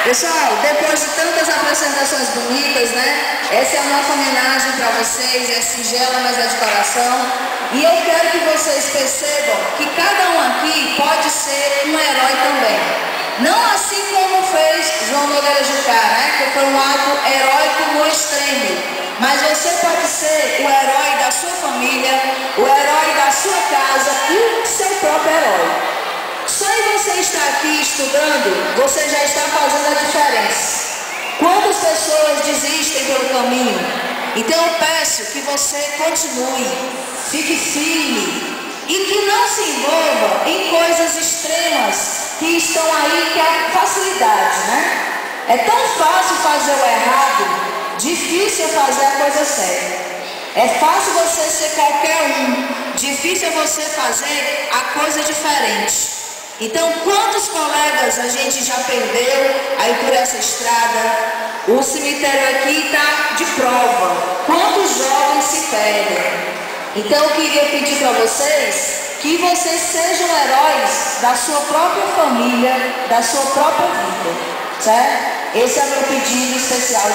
Pessoal, depois de tantas apresentações bonitas, né? Essa é a nossa homenagem para vocês, é singela, mas é de coração. E eu quero que vocês percebam que cada um aqui pode ser um herói também. Não assim como fez João Nogueira Jucá, né? Que foi um ato heróico no extremo. Mas você pode ser o herói da sua família, o herói da sua casa e o seu próprio herói. Só em você estar aqui estudando, você já está fazendo a diferença. Quantas pessoas desistem pelo caminho? Então eu peço que você continue, fique firme e que não se envolva em coisas extremas que estão aí, que é a facilidade, né? É tão fácil fazer o errado, difícil fazer a coisa certa. É fácil você ser qualquer um, difícil é você fazer a coisa diferente. Então, quantos colegas a gente já perdeu aí por essa estrada? O cemitério aqui está de prova. Quantos jovens se perdem? Então, eu queria pedir para vocês que vocês sejam heróis da sua própria família, da sua própria vida, certo? Esse é o meu pedido especial.